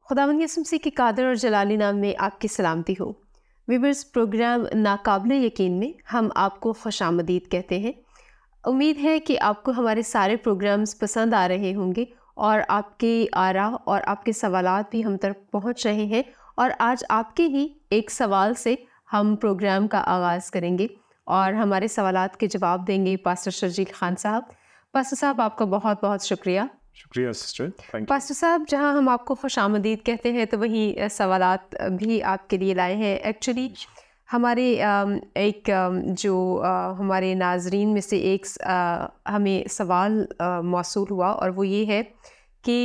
खुदावंद यसुम मसीह के कादर और जलाली नाम में आपकी सलामती हो। व्यूअर्स, प्रोग्राम नाकाबिले यकीन में हम आपको खुशामदीद कहते हैं। उम्मीद है कि आपको हमारे सारे प्रोग्राम्स पसंद आ रहे होंगे और आपके आरा और आपके सवालात भी हम तक पहुंच रहे हैं। और आज आपके ही एक सवाल से हम प्रोग्राम का आगाज़ करेंगे और हमारे सवालात के जवाब देंगे पास्टर शर्जील खान साहब। पास्टर साहब, आपका बहुत बहुत शुक्रिया सिस्टर, थैंक यू। पास्टर साहब, जहां हम आपको खुशामदीद कहते हैं तो वहीं सवालात भी आपके लिए लाए हैं। एक्चुअली हमारे जो हमारे नाजरीन में से एक हमें सवाल मौसूल हुआ और वो ये है कि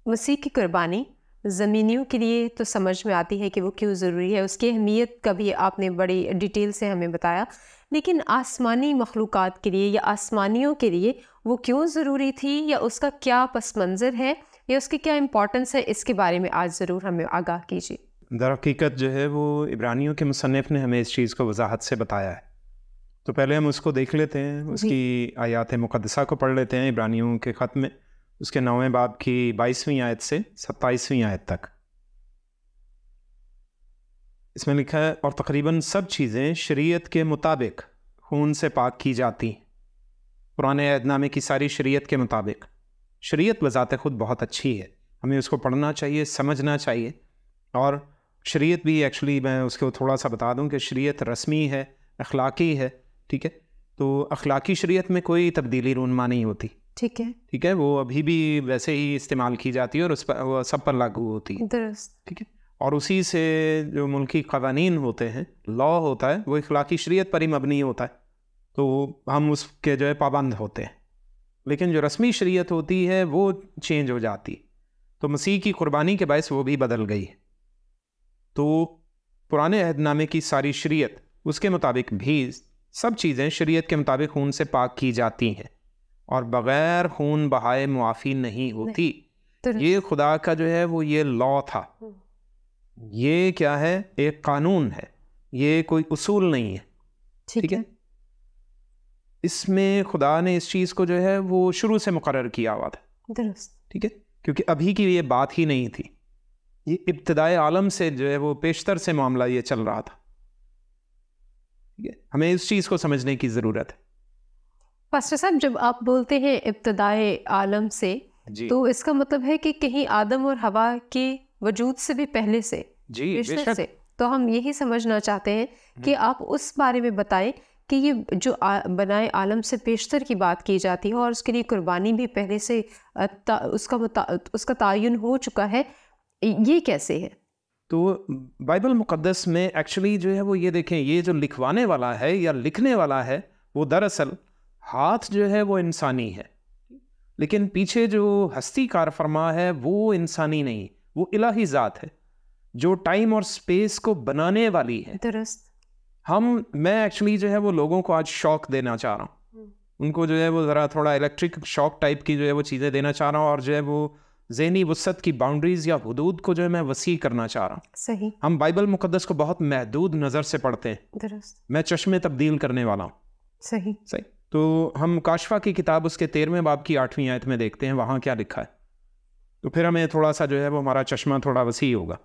मसीह की कुर्बानी ज़मीनियों के लिए तो समझ में आती है कि वो क्यों ज़रूरी है, उसकी अहमियत का भी आपने बड़ी डिटेल से हमें बताया, लेकिन आसमानी मखलूक़ात के लिए या आसमानियों के लिए वो क्यों ज़रूरी थी या उसका क्या पस मंज़र है या उसकी क्या इम्पोर्टेंस है, इसके बारे में आज ज़रूर हमें आगाह कीजिए। दर हकीकत जो है वो इब्रानियों के मुसन्निफ़ ने हमें इस चीज़ को वजाहत से बताया है। तो पहले हम उसको देख लेते हैं, उसकी आयात मुक़द्दसा को पढ़ लेते हैं। इब्रानियों के ख़त में उसके 9वें बाब की 22वीं आयत से 27वीं आयत तक इसमें लिखा है, और तकरीबन सब चीज़ें शरीयत के मुताबिक खून से पाक की जाती। पुराने अहदनामे की सारी शरीयत के मुताबिक। शरीयत बज़ाते ख़ुद बहुत अच्छी है, हमें उसको पढ़ना चाहिए, समझना चाहिए। और शरीयत भी एक्चुअली मैं उसको थोड़ा सा बता दूं कि शरीयत रस्मी है, अखलाकी है, ठीक है। तो अखलाकी शरीयत में कोई तब्दीली रूनमा नहीं होती, ठीक है, ठीक है। वो अभी भी वैसे ही इस्तेमाल की जाती है और उस पर वो सब पर लागू होती है, ठीक है। और उसी से जो मुल्की क़वानीन होते हैं, लॉ होता है, वो अखलाकी शरीयत पर ही मबनी होता है, तो हम उसके जो है पाबंद होते हैं। लेकिन जो रस्मी शरीयत होती है वो चेंज हो जाती, तो मसीह की कुर्बानी के बायस वो भी बदल गई। तो पुराने अहदनामे की सारी शरीयत उसके मुताबिक भी सब चीज़ें शरीयत के मुताबिक खून से पाक की जाती हैं और बग़ैर खून बहाए मुआफ़ी नहीं होती। ये खुदा का जो है वो ये लॉ था, ये क्या है, एक कानून है, ये कोई उसूल नहीं है, ठीक है। इसमें खुदा ने इस चीज़ को जो है वो शुरू से मुकर्रर किया हुआ था, ठीक है, क्योंकि अभी की ये बात ही नहीं थी। ये इब्तिदाए आलम से जो है वो पेशतर से मामला ये चल रहा था, ठीक है। हमें इस चीज़ को समझने की ज़रूरत है। पास्टर साहब, जब आप बोलते हैं इब्तिदाए आलम से, तो इसका मतलब है कि कहीं आदम और हवा के वजूद से भी पहले से, जी बेशक से। तो हम यही समझना चाहते हैं कि आप उस बारे में बताएं कि ये जो बनाए आलम से पेशतर की बात की जाती है और उसके लिए कुर्बानी भी पहले से उसका तायुन हो चुका है, ये कैसे है? तो बाइबल मुक़द्दस में एक्चुअली जो है वो ये देखें, ये जो लिखवाने वाला है या लिखने वाला है वो दरअसल हाथ जो है वो इंसानी है, लेकिन पीछे जो हस्ती कार फरमा है वो इंसानी नहीं, वो इलाही ज़ात है जो टाइम और स्पेस को बनाने वाली है। मैं एक्चुअली जो है वो लोगों को आज शॉक देना चाह रहा हूँ, उनको जो है वो ज़रा थोड़ा इलेक्ट्रिक शॉक टाइप की जो है वो चीज़ें देना चाह रहा हूँ, और जो है वो ज़हनी वुसअत की बाउंड्रीज़ या हुदूद को जो है मैं वसी करना चाह रहा हूँ। सही। हम बाइबल मुक़द्दस को बहुत महदूद नज़र से पढ़ते हैं, मैं चश्मे तब्दील करने वाला हूँ। सही सही। तो हम काशफा की किताब उसके 13वें बाब की 8वीं आयत में देखते हैं वहाँ क्या लिखा है, तो फिर हमें थोड़ा सा जो है वो हमारा चश्मा थोड़ा वसी होगा।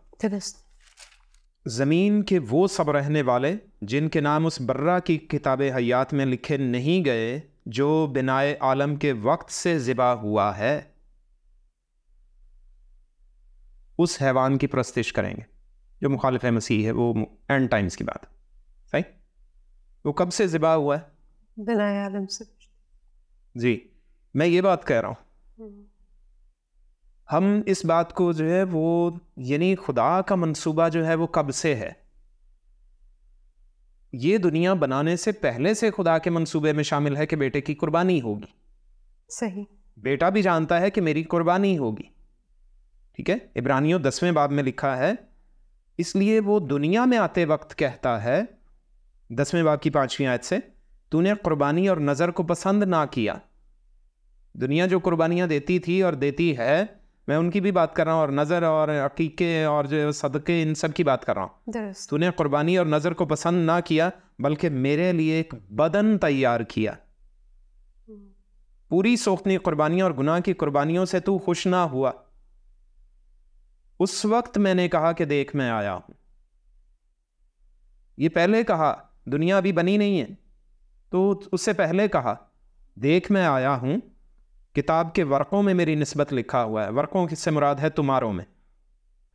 ज़मीन के वो सब रहने वाले जिनके नाम उस बर्रा की किताब हयात में लिखे नहीं गए जो बिनाए आलम के वक्त से ज़िबा हुआ है, उस हैवान की प्रस्तिश करेंगे जो मुखालिफ मसीह है। वो एंड टाइम्स की बात, सही। वो कब से ज़िबा हुआ है? बिनाए आलम से। जी, मैं ये बात कह रहा हूँ, हम इस बात को जो है वो यानी खुदा का मंसूबा जो है वो कब से है, ये दुनिया बनाने से पहले से खुदा के मंसूबे में शामिल है कि बेटे की कुर्बानी होगी। सही। बेटा भी जानता है कि मेरी कुर्बानी होगी, ठीक है। इब्रानियों 10वें बाब में लिखा है, इसलिए वो दुनिया में आते वक्त कहता है, 10वें बाब की 5वीं आयत से, तूने कुर्बानी और नज़र को पसंद ना किया। दुनिया जो कुर्बानियाँ देती थी और देती है, मैं उनकी भी बात कर रहा हूँ, और नज़र और अकीके और जो सदक़े, इन सब की बात कर रहा हूँ। तूने कुर्बानी और नज़र को पसंद ना किया, बल्कि मेरे लिए एक बदन तैयार किया। पूरी सोख्ती कुर्बानियों और गुनाह की कुर्बानियों से तू खुश ना हुआ, उस वक्त मैंने कहा कि देख मैं आया हूं। ये पहले कहा, दुनिया अभी बनी नहीं है, तो उससे पहले कहा देख मैं आया हूं, किताब के वर्क़ों में मेरी निस्बत लिखा हुआ है। वर्क़ों किससे मुराद है? तुम्हारों में,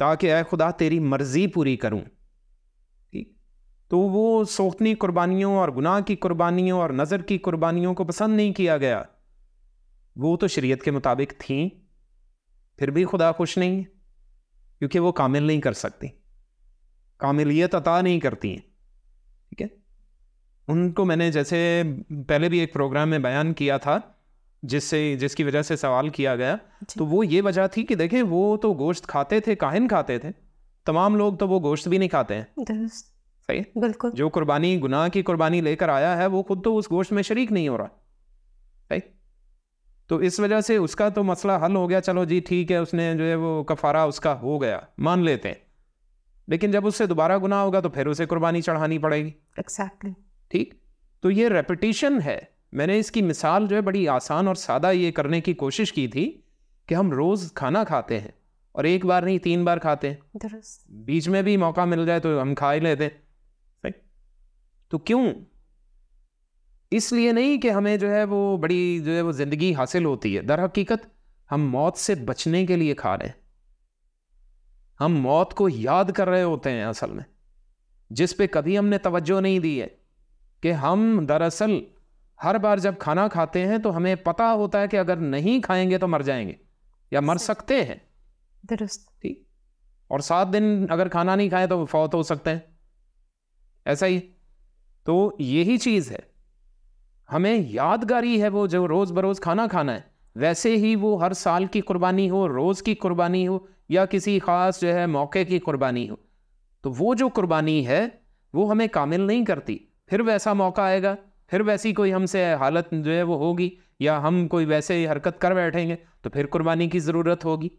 ताकि ऐ खुदा तेरी मर्जी पूरी करूं। ठीक, तो वो सोख्तनी कुर्बानियों और गुनाह की कुर्बानियों और नज़र की कुर्बानियों को पसंद नहीं किया गया। वो तो शरीयत के मुताबिक थीं, फिर भी खुदा खुश नहीं है, क्योंकि वो कामिल नहीं कर सकती, कामिलियत अता नहीं करती हैं। ठीक है, उनको मैंने जैसे पहले भी एक प्रोग्राम में बयान किया था, जिसकी वजह से सवाल किया गया, तो वो ये वजह थी कि देखें वो तो गोश्त खाते थे, काहिन खाते थे, तमाम लोग तो वो गोश्त भी नहीं खाते हैं। सही, बिल्कुल। जो कुर्बानी गुनाह की कुर्बानी लेकर आया है वो खुद तो उस गोश्त में शरीक नहीं हो रहा। सही, तो इस वजह से उसका तो मसला हल हो गया, चलो जी ठीक है, उसने जो है वो कफारा उसका हो गया, मान लेते हैं। लेकिन जब उससे दोबारा गुनाह होगा तो फिर उसे कुर्बानी चढ़ानी पड़ेगी। एग्जैक्टली। ठीक, तो ये रेपिटेशन है। मैंने इसकी मिसाल जो है बड़ी आसान और सादा ये करने की कोशिश की थी कि हम रोज़ खाना खाते हैं और एक बार नहीं 3 बार खाते हैं, बीच में भी मौका मिल जाए तो हम खा ही लेते हैं। सही, तो क्यों? इसलिए नहीं कि हमें जो है वो बड़ी जो है वो ज़िंदगी हासिल होती है। दर हकीकत हम मौत से बचने के लिए खा रहे हैं, हम मौत को याद कर रहे होते हैं असल में, जिस पे कभी हमने तवज्जो नहीं दी है कि हम दरअसल हर बार जब खाना खाते हैं तो हमें पता होता है कि अगर नहीं खाएंगे तो मर जाएंगे या मर सकते हैं। दुरुस्त। ठीक, और 7 दिन अगर खाना नहीं खाए तो फौत हो सकते हैं, ऐसा ही। तो यही चीज़ है, हमें यादगारी है वो जो रोज़ बरोज़ खाना खाना है, वैसे ही वो हर साल की कुर्बानी हो, रोज़ की कुर्बानी हो या किसी ख़ास जो है मौके की कुर्बानी हो, तो वो जो कुर्बानी है वो हमें कामिल नहीं करती। फिर वैसा मौका आएगा, फिर वैसी कोई हमसे हालत जो है वो होगी, या हम कोई वैसे ही हरकत कर बैठेंगे तो फिर कुर्बानी की ज़रूरत होगी।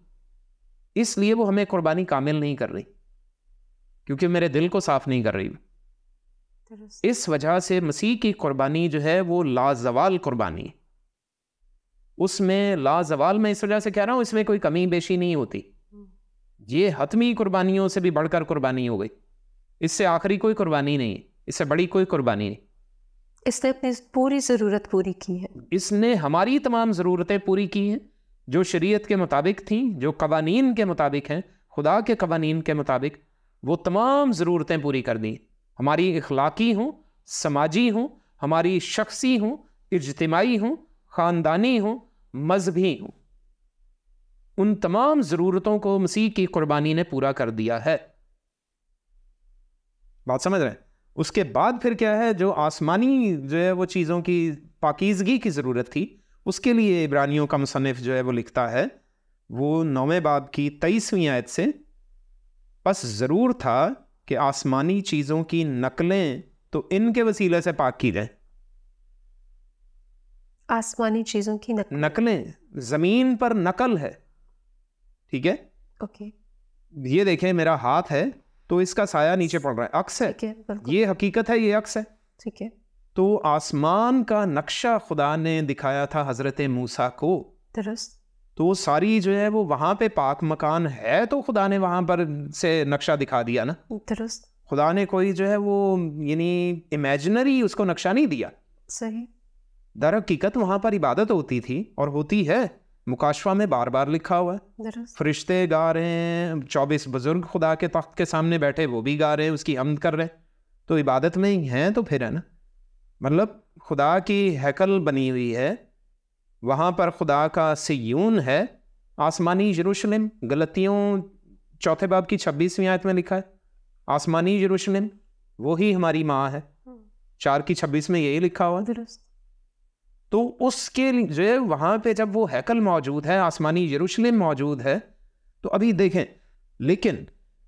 इसलिए वो हमें कुर्बानी कामिल नहीं कर रही, क्योंकि मेरे दिल को साफ़ नहीं कर रही। इस वजह से मसीह की कुर्बानी जो है वो लाजवाल कुर्बानी, उसमें लाजवाल मैं इस वजह से कह रहा हूँ, इसमें कोई कमी बेशी नहीं होती। ये हतमी कुर्बानियों से भी बढ़कर कुर्बानी हो गई, इससे आखिरी कोई कुर्बानी नहीं है, इससे बड़ी कोई कुर्बानी नहीं। इसने अपनी पूरी ज़रूरत पूरी की है, इसने हमारी तमाम ज़रूरतें पूरी की हैं, जो शरीयत के मुताबिक थी, जो कवानीन के मुताबिक हैं, खुदा के कवानीन के मुताबिक, वो तमाम ज़रूरतें पूरी कर दी। हमारी इखलाकी हों, समाजी हों, हमारी शख्सी हों, इज्तिमाई हों, ख़ानदानी हों, मजहबी हों, उन तमाम ज़रूरतों को मसीह की कुर्बानी ने पूरा कर दिया है। बात समझ रहे हैं? उसके बाद फिर क्या है, जो आसमानी जो है वो चीज़ों की पाकीज़गी की ज़रूरत थी, उसके लिए इब्रानियों का मुसन्निफ जो है वो लिखता है, वो 9वें बाब की 23वीं आयत से, बस ज़रूर था कि आसमानी चीज़ों की नकलें तो इनके वसीले से पाक की जाए। आसमानी चीज़ों की नकलें, ज़मीन पर नकल है, ठीक है? ओके, ये देखें मेरा हाथ है तो इसका साया नीचे पड़ रहा है, अक्स है, ये हकीकत है, ये अक्स है, ठीक है। तो आसमान का नक्शा खुदा ने दिखाया था हजरत मूसा को, दुरुस्त। तो सारी जो है वो वहां पे पाक मकान है, तो खुदा ने वहां पर से नक्शा दिखा दिया ना। दुरुस्त। खुदा ने कोई जो है वो यानी इमेजिनरी उसको नक्शा नहीं दिया। सही। दर हकीकत वहां पर इबादत होती थी और होती है, मुकाशवा में बार बार लिखा हुआ है, फरिश्ते गा रहे हैं, 24 बुजुर्ग खुदा के तख्त के सामने बैठे वो भी गा रहे हैं, उसकी हम्द कर रहे हैं, तो इबादत में ही हैं। तो फिर है ना, मतलब खुदा की हैकल बनी हुई है, वहाँ पर खुदा का सियून है, आसमानी यरूशलेम। गलतियों 4 बाब की 26वीं आयत में लिखा है, आसमानी यरूशलेम वही हमारी माँ है। 4 की 26 में यही लिखा हुआ। तो उसके जो है वहाँ पे जब वो हैकल मौजूद है, आसमानी यरूशलेम मौजूद है, तो अभी देखें, लेकिन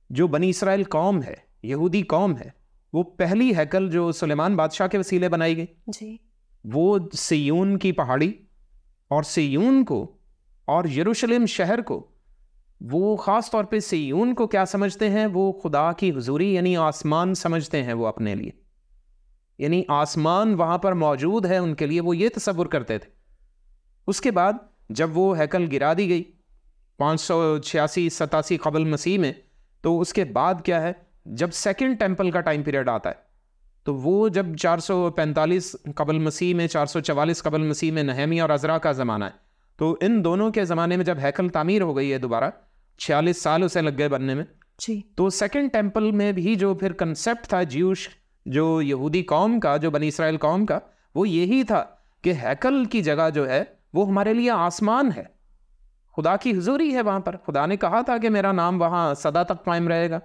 जो बनी इसराइल कौम है, यहूदी कौम है, वो पहली हैकल जो सुलेमान बादशाह के वसीले बनाई गई जी, वो सियून की पहाड़ी और सियून को और यरूशलेम शहर को, वो ख़ास तौर पे सियून को क्या समझते हैं, वो खुदा की हुजूरी यानी आसमान समझते हैं वो अपने लिए, यानी आसमान वहाँ पर मौजूद है उनके लिए, वो ये तसव्वुर करते थे। उसके बाद जब वो हैकल गिरा दी गई 586-87 कबल मसीह में। तो उसके बाद क्या है, जब सेकंड टेम्पल का टाइम पीरियड आता है, तो वो जब 445 कबल मसीह में, 444 कबल मसीह में नहमिया और अज़रा का ज़माना है। तो इन दोनों के ज़माने में जब हैकल तामीर हो गई है दोबारा, 46 साल उसे लग गए बनने में जी। तो सेकंड टेम्पल में भी जो फिर कंसेप्ट था ज्यूश, जो यहूदी कौम का, जो बनी इसराइल कौम का, वो यही था कि हैकल की जगह जो है वो हमारे लिए आसमान है, खुदा की हुजूरी है वहाँ पर। खुदा ने कहा था कि मेरा नाम वहाँ सदा तक कायम रहेगा।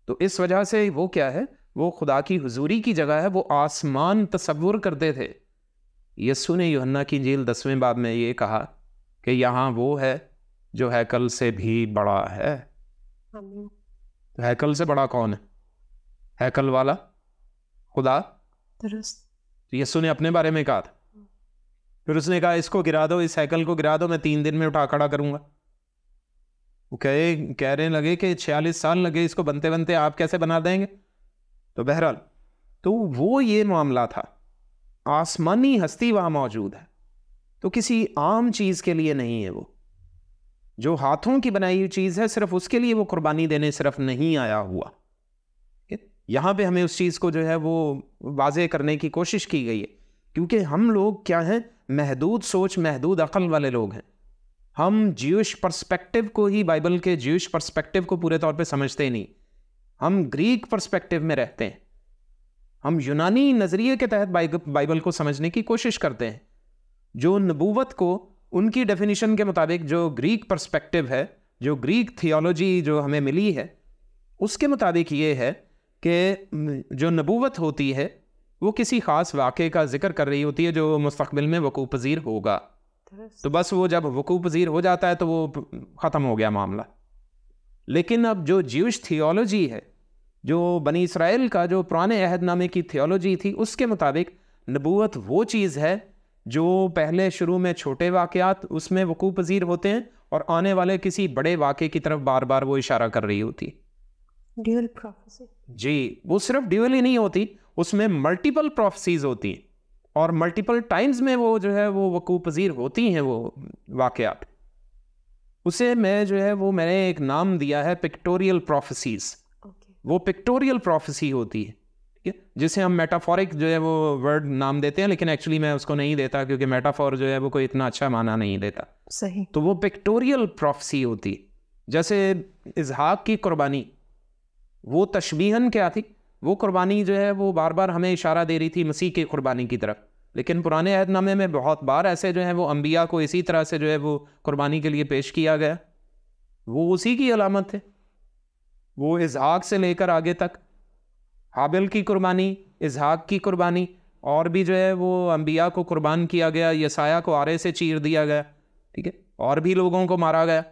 तो इस वजह से वो क्या है, वो खुदा की हुजूरी की जगह है, वो आसमान तसव्वुर करते थे। यीशु ने यूहन्ना की इंजील 10वें बाब में ये कहा कि यहाँ वो है जो हैकल से भी बड़ा है। तो हैकल से बड़ा कौन है? हैकल वाला खुदा। यीशु ने अपने बारे में कहा था। फिर उसने कहा इसको गिरा दो, इस हैकल को गिरा दो, मैं 3 दिन में उठा खड़ा करूंगा। वो कहने लगे कि 46 साल लगे इसको बनते बनते, आप कैसे बना देंगे? तो बहरहाल, तो वो ये मामला था, आसमानी हस्ती वहां मौजूद है, तो किसी आम चीज के लिए नहीं है। वो जो हाथों की बनाई हुई चीज है, सिर्फ उसके लिए वो कुर्बानी देने सिर्फ नहीं आया हुआ। यहां पे हमें उस चीज को जो है वो वाजे करने की कोशिश की गई है, क्योंकि हम लोग क्या हैं, महदूद सोच, महदूद अकल वाले लोग हैं। हम ज्यूश पर्सपेक्टिव को ही, बाइबल के ज्यूश पर्सपेक्टिव को पूरे तौर पे समझते ही नहीं। हम ग्रीक पर्सपेक्टिव में रहते हैं। हम यूनानी नज़रिए के तहत बाइबल को समझने की कोशिश करते हैं। जो नबूवत को उनकी डेफिनेशन के मुताबिक, जो ग्रीक पर्सपेक्टिव है, जो ग्रीक थियोलॉजी जो हमें मिली है, उसके मुताबिक ये है कि जो नबूवत होती है वो किसी ख़ास वाक़े का जिक्र कर रही होती है जो मुस्तक़बिल में वक़ू पज़ीर होगा। तो बस वो जब वक़ू पज़ीर हो जाता है तो वो ख़त्म हो गया मामला। लेकिन अब जो ज्यूश थियोलॉजी है, जो बनी इसराइल का जो पुराने अहदनामे की थियोलॉजी थी, उसके मुताबिक नबूवत वो चीज़ है जो पहले शुरू में छोटे वाक़यात उसमें वक़ू पज़ीर होते हैं और आने वाले किसी बड़े वाक़े की तरफ बार बार वो इशारा कर रही होती। ड्यूअल प्रोफेसी जी, वो सिर्फ ड्यूअल ही नहीं होती, उसमें मल्टीपल प्रोफेसीज होती हैं और मल्टीपल टाइम्स में वो जो है वो वक़ू पज़ीर होती हैं वो वाक़यात। उसे मैं जो है वो मैंने एक नाम दिया है पिक्टोरियल प्रोफेसीज। वो पिक्टोरियल प्रोफेसी होती है, ठीक है, जिसे हम मेटाफोरिक जो है वो वर्ड नाम देते हैं, लेकिन एक्चुअली मैं उसको नहीं देता क्योंकि मेटाफोर जो है वो कोई इतना अच्छा माना नहीं देता। सही। तो वो पिक्टोरियल प्रोफेसी होती है। जैसे इसहाक की कुर्बानी, वो तशबीहन क्या थी, वो कुर्बानी जो है वो बार बार हमें इशारा दे रही थी मसीह की कुर्बानी की तरफ। लेकिन पुराने अहदनामे में बहुत बार ऐसे जो है वो अंबिया को इसी तरह से जो है वो कुर्बानी के लिए पेश किया गया, वो उसी की अलामत थे। वो इसहाक से लेकर आगे तक, हाबिल की कुर्बानी, इसहाक की कुर्बानी, और भी जो है वो अंबिया को कुर्बान किया गया, यसाया को आरे से चीर दिया गया, ठीक है, और भी लोगों को मारा गया।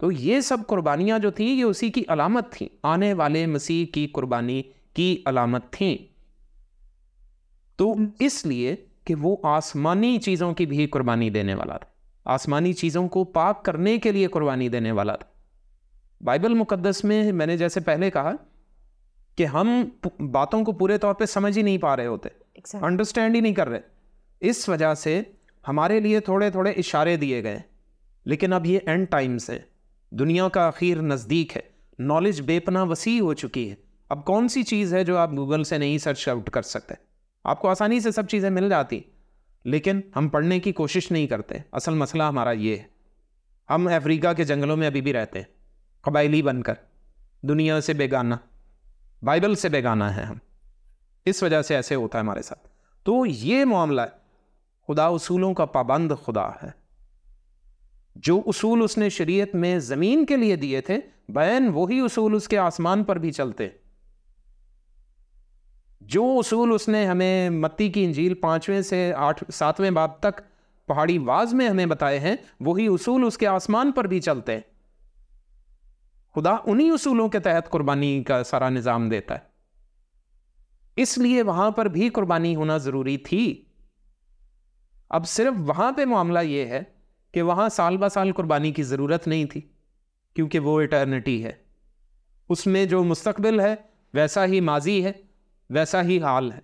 तो ये सब कुर्बानियाँ जो थी ये उसी की अलामत थी, आने वाले मसीह की कुर्बानी की अलामत थी। तो इसलिए कि वो आसमानी चीज़ों की भी कुर्बानी देने वाला था, आसमानी चीज़ों को पाक करने के लिए कुर्बानी देने वाला था। बाइबल मुकद्दस में मैंने जैसे पहले कहा कि हम बातों को पूरे तौर पे समझ ही नहीं पा रहे होते, अंडरस्टैंड ही नहीं कर रहे। इस वजह से हमारे लिए थोड़े थोड़े इशारे दिए गए। लेकिन अब ये एंड टाइम्स है, दुनिया का आखिर नज़दीक है, नॉलेज बेपना वसी हो चुकी है। अब कौन सी चीज़ है जो आप गूगल से नहीं सर्च आउट कर सकते? आपको आसानी से सब चीज़ें मिल जाती, लेकिन हम पढ़ने की कोशिश नहीं करते। असल मसला हमारा ये है, हम अफ्रीका के जंगलों में अभी भी रहते हैं, कबायली बनकर, दुनिया से बेगाना, बाइबल से बेगाना है हम। इस वजह से ऐसे होता है हमारे साथ। तो ये मामला है, खुदा उसूलों का पाबंद खुदा है। जो उसूल उसने शरीयत में ज़मीन के लिए दिए थे, बैन वही उसूल उसके आसमान पर भी चलते। जो उसूल उसने हमें मत्ती की इंजील 5वें से 7वें बाब तक पहाड़ी वाज में हमें बताए हैं, वही उसूल उसके आसमान पर भी चलते हैं। खुदा उन्हीं उसूलों के तहत कुर्बानी का सारा निज़ाम देता है, इसलिए वहां पर भी कुर्बानी होना ज़रूरी थी। अब सिर्फ वहां पे मामला ये है कि वहां साल ब साल कुर्बानी की ज़रूरत नहीं थी, क्योंकि वो इटर्निटी है। उसमें जो मुस्तकबिल है वैसा ही माजी है, वैसा ही हाल है।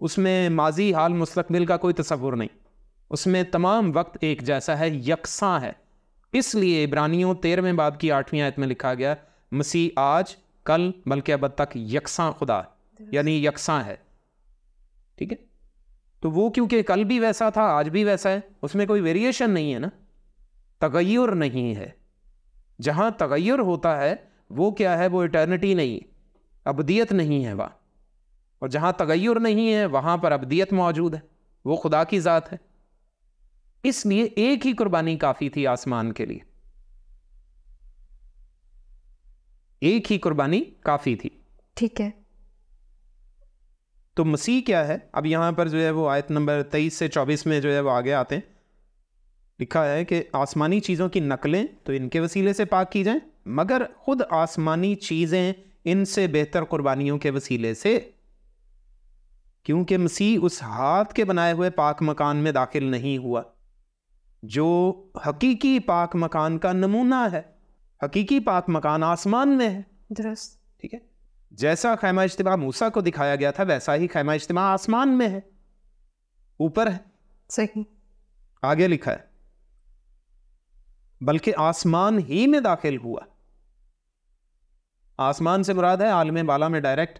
उसमें माजी, हाल, मुस्तकबिल का कोई तसव्वुर नहीं। उसमें तमाम वक्त एक जैसा है, यकसा है, इसलिए इब्रानियों 13वें बाब की 8वीं आयत में लिखा गया, मसीह आज कल बल्कि अब तक यकसा खुदा, यानी यकसा है। ठीक है, तो वो क्योंकि कल भी वैसा था आज भी वैसा है, उसमें कोई वेरिएशन नहीं है ना, तगय्युर नहीं है। जहां तगय्युर होता है वो क्या है, वो इटर्निटी नहीं, अबदियत नहीं है वहाँ। और जहां तगय्युर नहीं है वहां पर अबदियत मौजूद है, वो खुदा की ज़ात है। इसलिए एक ही कुर्बानी काफी थी आसमान के लिए, एक ही कुर्बानी काफी थी। ठीक है, तो मसीह क्या है, अब यहां पर जो है वो आयत नंबर 23 से 24 में जो है वो आगे आते हैं, लिखा है कि आसमानी चीज़ों की नकलें तो इनके वसीले से पाक की जाएं, मगर खुद आसमानी चीज़ें इनसे बेहतर कुर्बानियों के वसीले से, क्योंकि मसीह उस हाथ के बनाए हुए पाक मकान में दाखिल नहीं हुआ जो हकीकी पाक मकान का नमूना है। हकीकी पाक मकान आसमान में है। दुरुस्त। ठीक है, जैसा खैमा इज्तिमा मूसा को दिखाया गया था वैसा ही खैमा इज्तिमा आसमान में है, ऊपर है। सही। आगे लिखा है, बल्कि आसमान ही में दाखिल हुआ। आसमान से मुराद है आलम बाला में डायरेक्ट,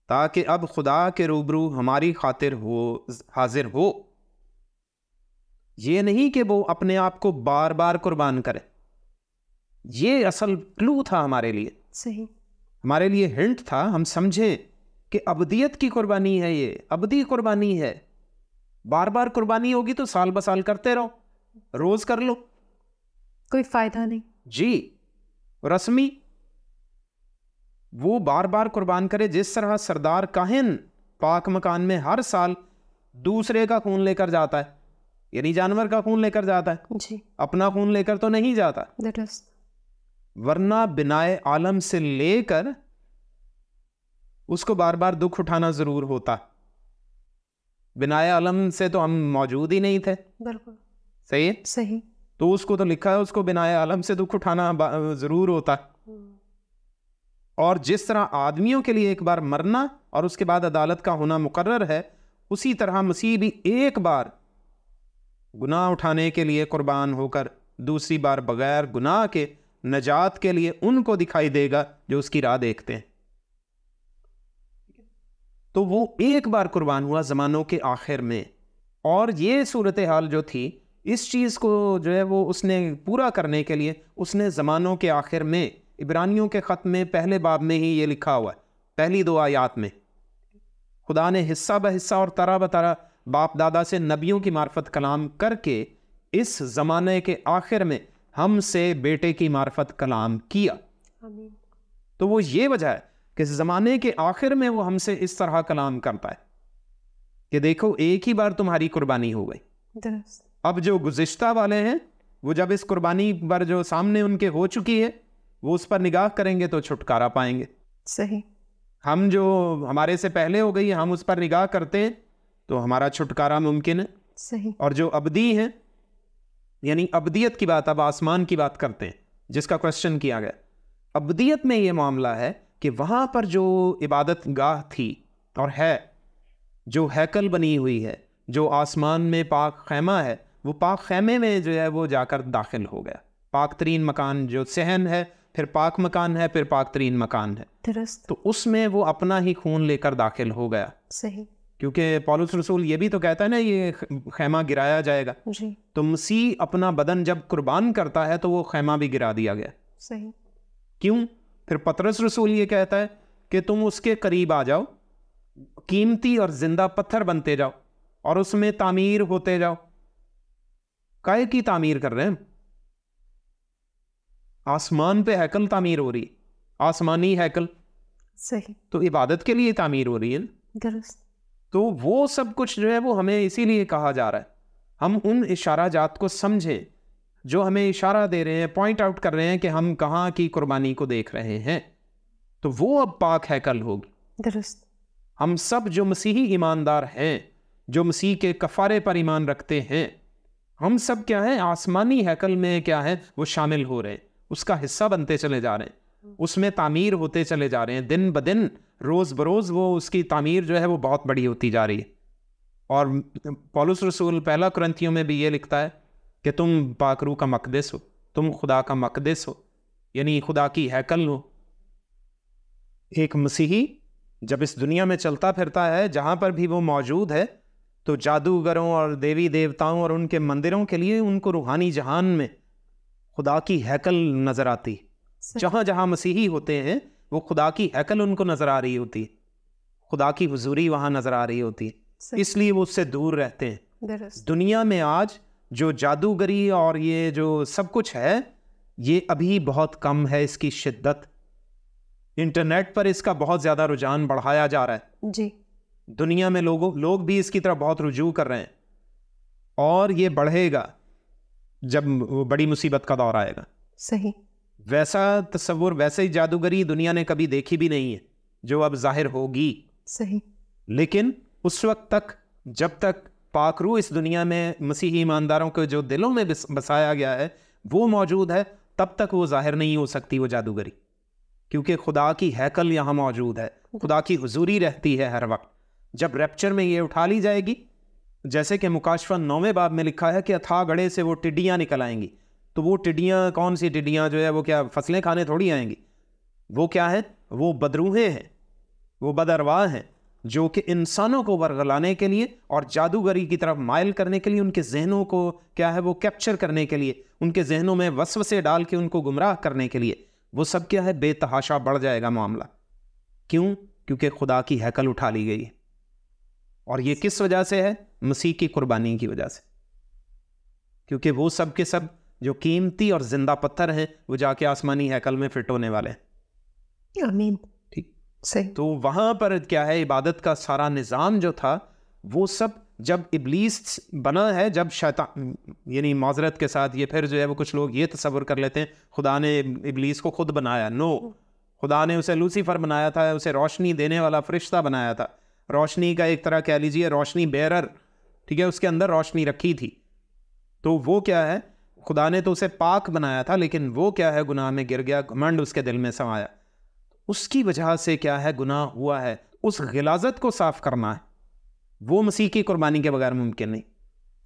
ताकि अब खुदा के रूबरू हमारी खातिर हो, हाजिर हो। ये नहीं कि वो अपने आप को बार बार कुर्बान करे, ये असल क्लू था हमारे लिए। सही। हमारे लिए हिंट था, हम समझे कि अबदियत की कुर्बानी है, ये अबदी कुर्बानी है। बार बार कुर्बानी होगी तो साल ब साल करते रहो, रोज कर लो, कोई फायदा नहीं जी। रस्मी वो बार बार कुर्बान करे, जिस तरह सरदार काहिन पाक मकान में हर साल दूसरे का खून लेकर जाता है, यानी जानवर का खून लेकर जाता है जी, अपना खून लेकर तो नहीं जाता। वरना बिनाए आलम से लेकर उसको बार बार दुख उठाना जरूर होता। बिनाए आलम से तो हम मौजूद ही नहीं थे। बिल्कुल सही है, सही। तो उसको तो लिखा है उसको बिनाए आलम से दुख उठाना जरूर होता। और जिस तरह आदमियों के लिए एक बार मरना और उसके बाद अदालत का होना मुकर्रर है, उसी तरह मसीह भी एक बार गुनाह उठाने के लिए कुर्बान होकर दूसरी बार बगैर गुनाह के नजात के लिए उनको दिखाई देगा जो उसकी राह देखते हैं। तो वो एक बार कुर्बान हुआ ज़मानों के आखिर में, और ये सूरत हाल जो थी, इस चीज़ को जो है वो उसने पूरा करने के लिए उसने ज़मानों के आखिर में, इब्रानियों के ख़त में पहले बाब में ही ये लिखा हुआ है, पहली 2 आयात में, खुदा ने हिस्सा ब हिस्सा और तरह ब तरह बाप दादा से नबियों की मार्फत कलाम करके इस ज़माने के आखिर में हमसे बेटे की मार्फत कलाम किया। तो वो ये वजह है कि ज़माने के आखिर में वो हमसे इस तरह कलाम करता है कि देखो एक ही बार तुम्हारी कुर्बानी हो गई। अब जो गुज़िश्ता वाले हैं वो जब इस कुर्बानी पर जो सामने उनके हो चुकी है वो उस पर निगाह करेंगे तो छुटकारा पाएंगे। सही। हम जो हमारे से पहले हो गई हम उस पर निगाह करते हैं तो हमारा छुटकारा मुमकिन है। सही। और जो अबदी हैं, यानी अबदियत की बात, अब आसमान की बात करते हैं जिसका क्वेश्चन किया गया, अबदियत में ये मामला है कि वहाँ पर जो इबादत गाह थी और है, जो हैकल बनी हुई है, जो आसमान में पाक खैमा है, वो पाक खैमे में जो है वो जाकर दाखिल हो गया। पाक तरीन मकान जो सहन है, फिर पाक मकान है, फिर पाक तरीन मकान है, तो उसमें वो अपना ही खून लेकर दाखिल हो गया। सही। क्योंकि पौलुस रसूल ये भी तो कहता है ना ये खैमा गिराया जाएगा जी। तो मसीह अपना बदन जब कुर्बान करता है तो वो खैमा भी गिरा दिया गया। सही। क्यों? फिर पतरस रसूल ये कहता है कि तुम उसके करीब आ जाओ, कीमती और जिंदा पत्थर बनते जाओ और उसमें तामीर होते जाओ। काहे की तामीर कर रहे हैं? आसमान पे हैकल तामीर हो रही, आसमानी हैकल। सही। तो इबादत के लिए तामीर हो रही है। दुरुस्त। तो वो सब कुछ जो है वो हमें इसीलिए कहा जा रहा है, हम उन इशारा जात को समझें जो हमें इशारा दे रहे हैं, पॉइंट आउट कर रहे हैं कि हम कहाँ की कुर्बानी को देख रहे हैं। तो वो अब पाक हैकल होगी। दुरुस्त। हम सब जो मसीही ईमानदार हैं, जो मसीह के कफ़ारे पर ईमान रखते हैं, हम सब क्या है, आसमानी हैकल में क्या है वो शामिल हो रहे हैं, उसका हिस्सा बनते चले जा रहे हैं, उसमें तामीर होते चले जा रहे हैं। दिन ब दिन, रोज़ बरोज़ वो उसकी तामीर जो है वो बहुत बड़ी होती जा रही है। और पौलुस रसूल पहला कुरिन्थियों में भी ये लिखता है कि तुम पाकरू का मकदस हो, तुम खुदा का मकदस हो, यानी खुदा की हैकल हो। एक मसीही जब इस दुनिया में चलता फिरता है, जहाँ पर भी वो मौजूद है, तो जादूगरों और देवी देवताओं और उनके मंदिरों के लिए उनको रूहानी जहान में खुदा की हैकल नजर आती। जहाँ जहाँ मसीही होते हैं वो खुदा की हैकल उनको नजर आ रही होती, खुदा की हुजूरी वहाँ नजर आ रही होती, इसलिए वो उससे दूर रहते हैं। दुनिया में आज जो जादूगरी और ये जो सब कुछ है, ये अभी बहुत कम है इसकी शिद्दत। इंटरनेट पर इसका बहुत ज्यादा रुझान बढ़ाया जा रहा है जी। दुनिया में लोग भी इसकी तरफ बहुत रुजू कर रहे हैं, और ये बढ़ेगा जब बड़ी मुसीबत का दौर आएगा। सही। वैसा तस्वुर, वैसे ही जादूगरी दुनिया ने कभी देखी भी नहीं है जो अब जाहिर होगी। सही। लेकिन उस वक्त तक, जब तक पाकरू इस दुनिया में मसीही ईमानदारों के जो दिलों में बसाया गया है वो मौजूद है, तब तक वो जाहिर नहीं हो सकती वो जादूगरी, क्योंकि खुदा की हैकल यहाँ मौजूद है, खुदा की हुजूरी रहती है हर वक्त। जब रैप्चर में ये उठा ली जाएगी, जैसे कि मुकाशफा 9वें बाब में लिखा है कि अथाह गढ़े से वो टिड्डियाँ निकल आएंगी, तो वो टिड्डियाँ कौन सी टिड्डियाँ जो है वो क्या फसलें खाने थोड़ी आएंगी, वो क्या है, वो बदरूहें हैं, वो बदरवाह हैं, जो कि इंसानों को वरगलाने के लिए और जादूगरी की तरफ माइल करने के लिए, उनके जहनों को क्या है वो कैप्चर करने के लिए, उनके जहनों में वसवसे डाल के उनको गुमराह करने के लिए, वो सब क्या है बेतहाशा बढ़ जाएगा मामला। क्यों? क्योंकि खुदा की हैकल उठा ली गई है। और ये किस वजह से है? मसीह की कुर्बानी की वजह से, क्योंकि वो सब के सब जो कीमती और जिंदा पत्थर हैं वो जाके आसमानी हैकल में फिट होने वाले हैं। आमीन। ठीक सही। तो वहां पर क्या है, इबादत का सारा निज़ाम जो था वो सब जब इब्लीस बना है, जब शैतान, यानी माजरत के साथ ये फिर जो है वो कुछ लोग ये तस्वर कर लेते हैं खुदा ने इब्लीस को खुद बनाया। नो, खुदा ने उसे लूसीफर बनाया था, उसे रोशनी देने वाला फरिश्ता बनाया था, रोशनी का एक तरह कह लीजिए रोशनी बेरर, ठीक है, उसके अंदर रोशनी रखी थी। तो वो क्या है, खुदा ने तो उसे पाक बनाया था, लेकिन वो क्या है गुनाह में गिर गया, घमंड उसके दिल में समाया, उसकी वजह से क्या है गुनाह हुआ है। उस गिलाजत को साफ करना है, वो मसीह की कुर्बानी के बगैर मुमकिन नहीं।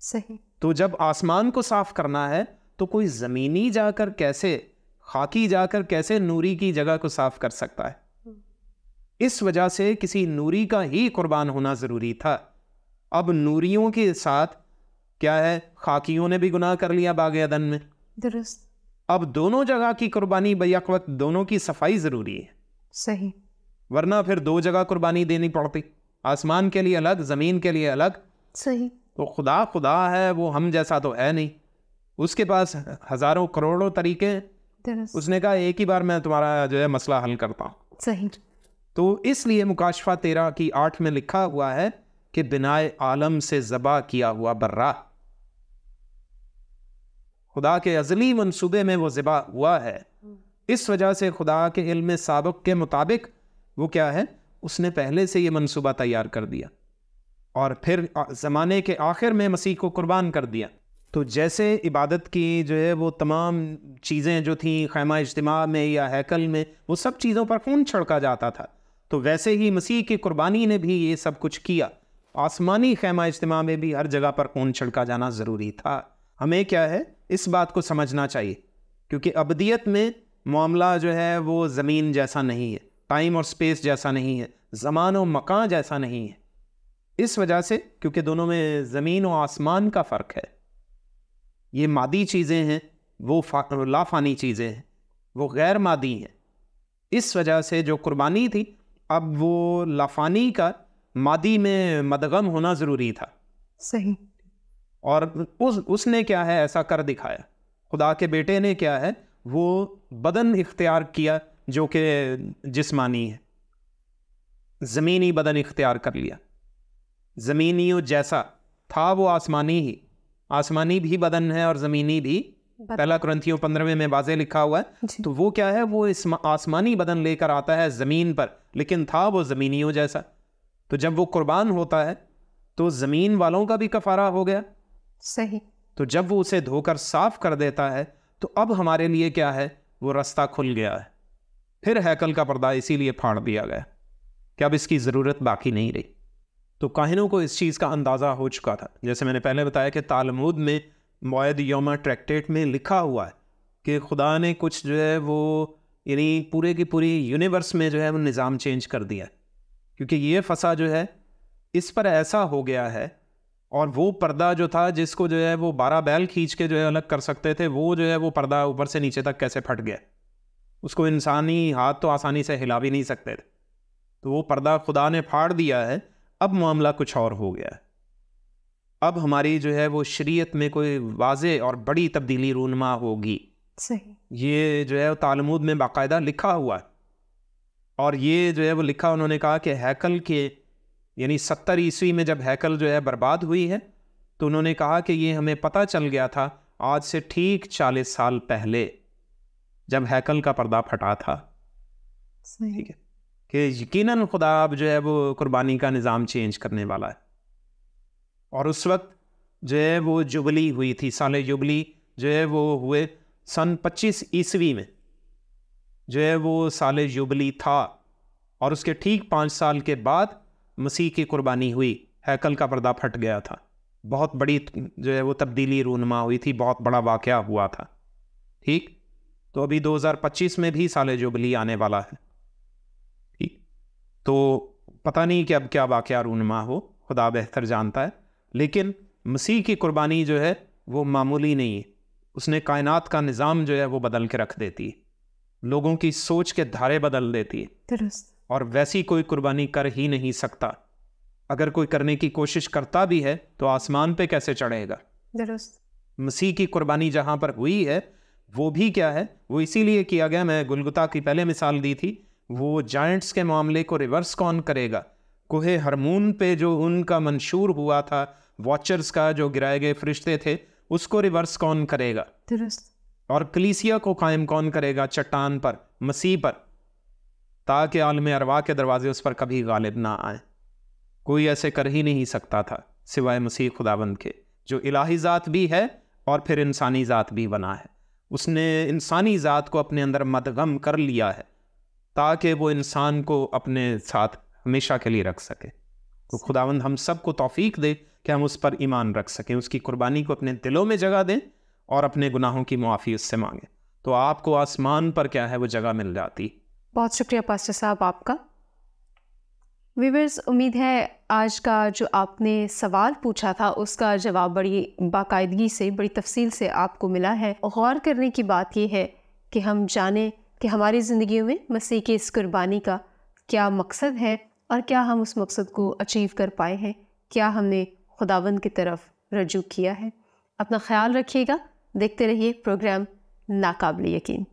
सही। तो जब आसमान को साफ करना है तो कोई ज़मीनी जाकर कैसे, खाकी जाकर कैसे नूरी की जगह को साफ कर सकता है? इस वजह से किसी नूरी का ही कुर्बान होना ज़रूरी था। अब नूरियों के साथ क्या है, खाकियों ने भी गुनाह कर लिया बाग अदन में। दुरुस्त। अब दोनों जगह की कुर्बानी बैक वक्त, दोनों की सफाई ज़रूरी है। सही। वरना फिर दो जगह कुर्बानी देनी पड़ती, आसमान के लिए अलग, ज़मीन के लिए अलग। सही। तो खुदा खुदा है, वो हम जैसा तो है नहीं, उसके पास हज़ारों करोड़ों तरीके हैं। उसने कहा एक ही बार मैं तुम्हारा जो है मसला हल करता हूँ। सही। तो इसलिए मुकाशफा 13 की 8 में लिखा हुआ है कि बिनाए आलम से ज़बा किया हुआ बर्रा, खुदा के अज़ली मंसूबे में वो ज़बा हुआ है। इस वजह से खुदा के इल्म साबिक़ के मुताबिक वो क्या है, उसने पहले से ये मंसूबा तैयार कर दिया और फिर ज़माने के आखिर में मसीह को कुर्बान कर दिया। तो जैसे इबादत की जो है वो तमाम चीज़ें जो थी खैमा इज्तिमा में या हैकल में, वो सब चीज़ों पर खून छिड़का जाता था, तो वैसे ही मसीह की कुर्बानी ने भी ये सब कुछ किया। आसमानी खैमा इज्तिमा में भी हर जगह पर खून छिड़का जाना ज़रूरी था। हमें क्या है इस बात को समझना चाहिए, क्योंकि अबदियत में मामला जो है वो ज़मीन जैसा नहीं है, टाइम और स्पेस जैसा नहीं है, ज़मान और मकान जैसा नहीं है। इस वजह से क्योंकि दोनों में ज़मीन और आसमान का फ़र्क है, ये मादी चीज़ें हैं, वो लाफानी चीज़ें हैं, वो गैर मादी हैं। इस वजह से जो कुर्बानी थी, अब वो लाफानी का मादी में मदगम होना ज़रूरी था। सही। और उसने क्या है ऐसा कर दिखाया। खुदा के बेटे ने क्या है वो बदन इख्तियार किया जो कि जिस्मानी है, ज़मीनी बदन इख्तियार कर लिया। ज़मीनियों जैसा था वो आसमानी ही, आसमानी भी बदन है और ज़मीनी भी। पहला कुरिन्थियों 15 में वाज़े लिखा हुआ है। तो वो क्या है, वो इस आसमानी बदन लेकर आता है ज़मीन पर, लेकिन था वो ज़मीनियों जैसा। तो जब वो कुर्बान होता है तो ज़मीन वालों का भी कफ़ारा हो गया। सही। तो जब वो उसे धोकर साफ कर देता है तो अब हमारे लिए क्या है, वो रास्ता खुल गया है। फिर हैकल का पर्दा इसीलिए फाड़ दिया गया कि अब इसकी ज़रूरत बाकी नहीं रही। तो काहिनों को इस चीज़ का अंदाज़ा हो चुका था। जैसे मैंने पहले बताया कि तालमूद में मौइद यौमा ट्रैक्टेट में लिखा हुआ है कि खुदा ने कुछ जो है वो यानी पूरे की पूरी यूनिवर्स में जो है वो निज़ाम चेंज कर दिया है, क्योंकि ये फसा जो है इस पर ऐसा हो गया है। और वो पर्दा जो था जिसको जो है वो 12 बैल खींच के जो है अलग कर सकते थे, वो जो है वो पर्दा ऊपर से नीचे तक कैसे फट गया, उसको इंसानी हाथ तो आसानी से हिला भी नहीं सकते थे। तो वो पर्दा खुदा ने फाड़ दिया है। अब मामला कुछ और हो गया है। अब हमारी जो है वो शरीयत में कोई वाज़े और बड़ी तब्दीली रूनमा होगी। सही। ये जो है वो तालमुद में बाकायदा लिखा हुआ है। और ये जो है वो लिखा, उन्होंने कहा कि हैकल के यानी 70 ईस्वी में जब हैकल जो है बर्बाद हुई है, तो उन्होंने कहा कि ये हमें पता चल गया था आज से ठीक 40 साल पहले जब हैकल का पर्दा फटा था। ठीक है कि यकीनन खुदा अब जो है वो कुर्बानी का निज़ाम चेंज करने वाला है। और उस वक्त जो है वो जुबली हुई थी, साल जुबली जो है वो हुए सन 25 ईस्वी में जो है वो साल जुबली था। और उसके ठीक 5 साल के बाद मसीह की कुर्बानी हुई, हैकल का पर्दा फट गया था। बहुत बड़ी जो है वो तब्दीली रूनमा हुई थी, बहुत बड़ा वाक़या हुआ था। ठीक, तो अभी 2025 में भी साल जुबली आने वाला है। ठीक, तो पता नहीं कि अब क्या वाक़या रूनमा हो, खुदा बेहतर जानता है। लेकिन मसीह की कुर्बानी जो है वो मामूली नहीं है। उसने कायनात का निज़ाम जो है वो बदल के रख देती है, लोगों की सोच के धारे बदल देती है। और वैसी कोई कुर्बानी कर ही नहीं सकता। अगर कोई करने की कोशिश करता भी है तो आसमान पे कैसे चढ़ेगा। मसीह की कुर्बानी जहां पर हुई है वो भी क्या है, वो इसीलिए किया गया, मैं गुलगुता की पहले मिसाल दी थी, वो जायंट्स के मामले को रिवर्स कौन करेगा। कोहे हरमून पे जो उनका मंशूर हुआ था, वॉचर्स का जो गिराए गए फरिश्ते थे, उसको रिवर्स कौन करेगा। और कलीसिया को कायम कौन करेगा, चट्टान पर, मसीह पर, ताकि आलम अरवा के दरवाजे उस पर कभी गालिब ना आए। कोई ऐसे कर ही नहीं सकता था सिवाय मसीह खुदाबंद के, जो इलाही ज़ात भी है और फिर इंसानी ज़ात भी बना है। उसने इंसानी ज़ात को अपने अंदर मदगम कर लिया है ताकि वो इंसान को अपने साथ हमेशा के लिए रख सके। तो खुदावंद हम सबको तौफीक दे कि हम उस पर ईमान रख सकें, उसकी कुर्बानी को अपने दिलों में जगह दें और अपने गुनाहों की मुआफ़ी उससे मांगें, तो आपको आसमान पर क्या है वो जगह मिल जाती। बहुत शुक्रिया पास्टर साहब आपका। व्यूअर्स, उम्मीद है आज का जो आपने सवाल पूछा था उसका जवाब बड़ी बाकायदगी से, बड़ी तफसील से आपको मिला है। गौर करने की बात यह है कि हम जानें कि हमारी ज़िंदगियों में मसीह की इस कुर्बानी का क्या मकसद है और क्या हम उस मकसद को अचीव कर पाए हैं, क्या हमने खुदावंद की तरफ रजू किया है। अपना ख्याल रखिएगा, देखते रहिए प्रोग्राम नाकाबिल यकीन।